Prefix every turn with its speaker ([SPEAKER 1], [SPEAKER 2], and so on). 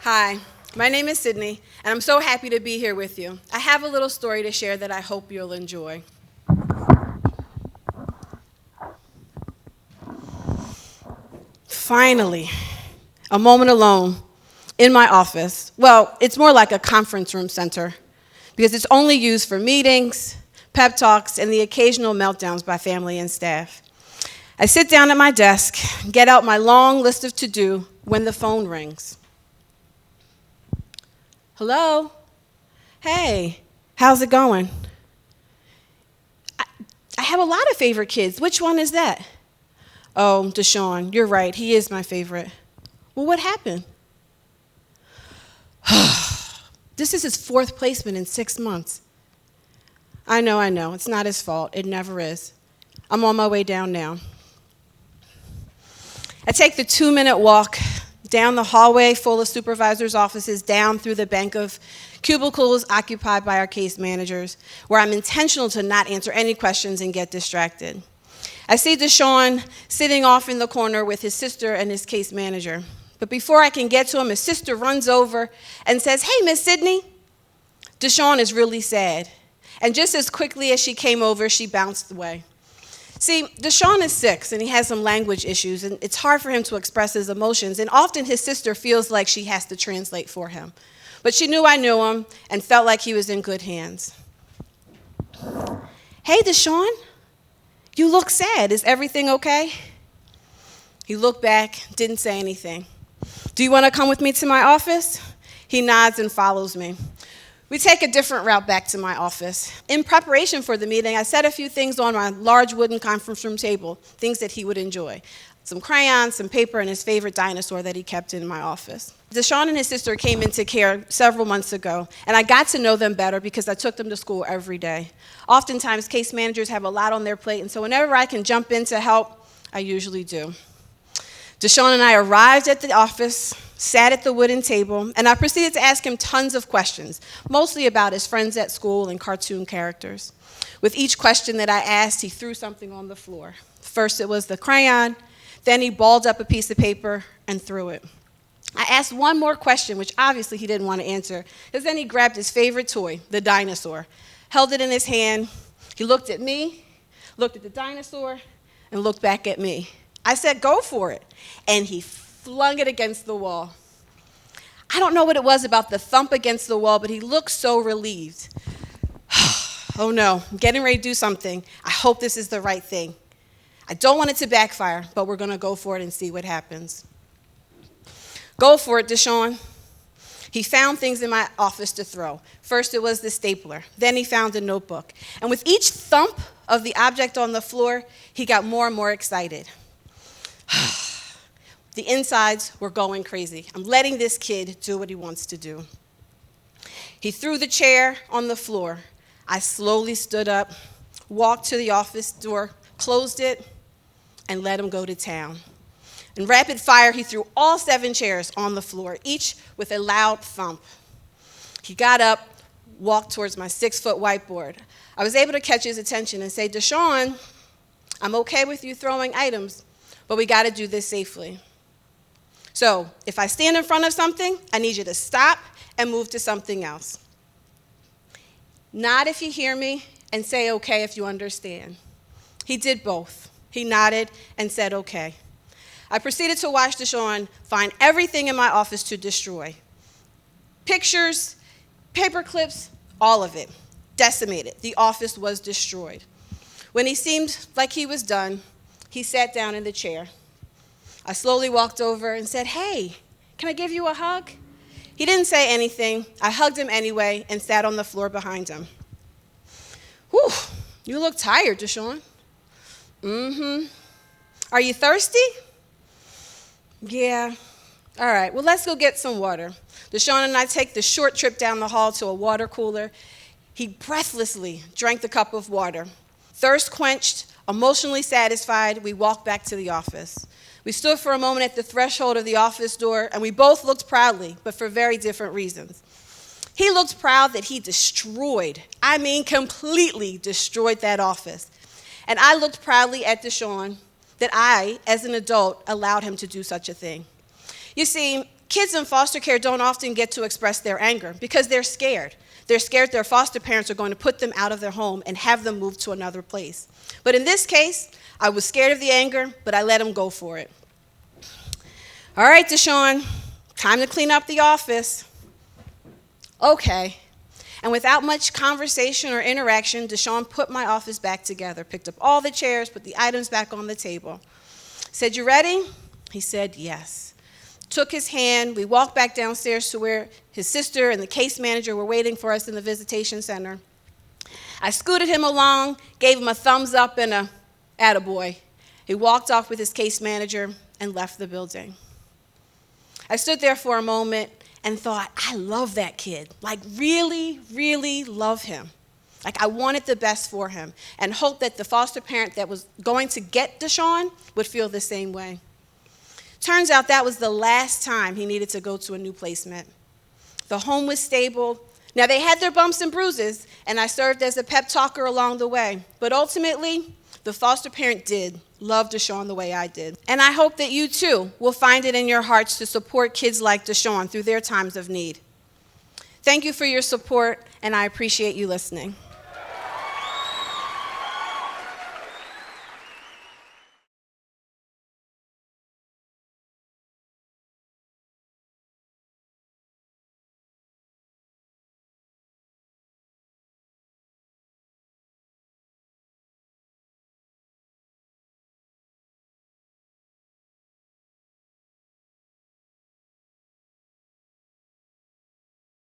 [SPEAKER 1] Hi, my name is Cydney, and I'm so happy to be here with you. I have a little story to share that I hope you'll enjoy. Finally, a moment alone in my office. Well, it's more like a conference room center because it's only used for meetings, pep talks, and the occasional meltdowns by family and staff. I sit down at my desk, get out my long list of to-do when the phone rings. Hello? Hey, how's it going? I have a lot of favorite kids. Which one is that? Oh, Deshaun, you're right. He is my favorite. Well, what happened? This is his fourth placement in 6 months. I know. It's not his fault. It never is. I'm on my way down now. I take the 2-minute walk down the hallway full of supervisors' offices, down through the bank of cubicles occupied by our case managers, where I'm intentional to not answer any questions and get distracted. I see Deshaun sitting off in the corner with his sister and his case manager. But before I can get to him, his sister runs over and says, "Hey, Miss Cydney." Deshaun is really sad. And just as quickly as she came over, she bounced away. See, Deshaun is 6, and he has some language issues, and it's hard for him to express his emotions, and often his sister feels like she has to translate for him. But she knew I knew him and felt like he was in good hands. "Hey, Deshaun, you look sad. Is everything okay?" He looked back, didn't say anything. "Do you want to come with me to my office?" He nods and follows me. We take a different route back to my office. In preparation for the meeting, I set a few things on my large wooden conference room table, things that he would enjoy. Some crayons, some paper, and his favorite dinosaur that he kept in my office. Deshaun and his sister came into care several months ago, and I got to know them better because I took them to school every day. Oftentimes, case managers have a lot on their plate, and so whenever I can jump in to help, I usually do. Deshaun and I arrived at the office, sat at the wooden table, and I proceeded to ask him tons of questions, mostly about his friends at school and cartoon characters. With each question that I asked, he threw something on the floor. First it was the crayon, then he balled up a piece of paper and threw it. I asked one more question, which obviously he didn't want to answer, because then he grabbed his favorite toy, the dinosaur, held it in his hand. He looked at me, looked at the dinosaur, and looked back at me. I said, "Go for it." And he flung it against the wall. I don't know what it was about the thump against the wall, but he looked so relieved. Oh no, I'm getting ready to do something. I hope this is the right thing. I don't want it to backfire, but we're going to go for it and see what happens. "Go for it, Deshaun." He found things in my office to throw. First it was the stapler. Then he found a notebook. And with each thump of the object on the floor, he got more and more excited. The insides were going crazy. I'm letting this kid do what he wants to do. He threw the chair on the floor. I slowly stood up, walked to the office door, closed it, and let him go to town. In rapid fire, he threw all 7 chairs on the floor, each with a loud thump. He got up, walked towards my 6-foot whiteboard. I was able to catch his attention and say, "Deshaun, I'm okay with you throwing items, but we got to do this safely. So if I stand in front of something, I need you to stop and move to something else. Nod if you hear me and say okay if you understand." He did both. He nodded and said okay. I proceeded to watch Deshaun find everything in my office to destroy. Pictures, paper clips, all of it. Decimated. The office was destroyed. When he seemed like he was done, he sat down in the chair. I slowly walked over and said, "Hey, can I give you a hug?" He didn't say anything. I hugged him anyway and sat on the floor behind him. "Whew, you look tired, Deshaun." "Mm-hmm. Are you thirsty?" "Yeah." "All right, well, let's go get some water." Deshaun and I take the short trip down the hall to a water cooler. He breathlessly drank the cup of water. Thirst quenched, emotionally satisfied, we walked back to the office. We stood for a moment at the threshold of the office door, and we both looked proudly, but for very different reasons. He looked proud that he destroyed, completely destroyed that office. And I looked proudly at Deshaun that I, as an adult, allowed him to do such a thing. You see, kids in foster care don't often get to express their anger because they're scared. They're scared their foster parents are going to put them out of their home and have them move to another place. But in this case, I was scared of the anger, but I let him go for it. All right, Dasent, time to clean up the office. Okay. And without much conversation or interaction, Dasent put my office back together, picked up all the chairs, put the items back on the table. Said, "You ready?" He said, "Yes." Took his hand. We walked back downstairs to where his sister and the case manager were waiting for us in the visitation center. I scooted him along, gave him a thumbs up and a attaboy. He walked off with his case manager and left the building. I stood there for a moment and thought, I love that kid. Like, really, really love him. Like, I wanted the best for him and hoped that the foster parent that was going to get Dasent would feel the same way. Turns out that was the last time he needed to go to a new placement. The home was stable. Now, they had their bumps and bruises, and I served as a pep talker along the way. But ultimately, the foster parent did love Dasent the way I did. And I hope that you, too, will find it in your hearts to support kids like Dasent through their times of need. Thank you for your support, and I appreciate you listening.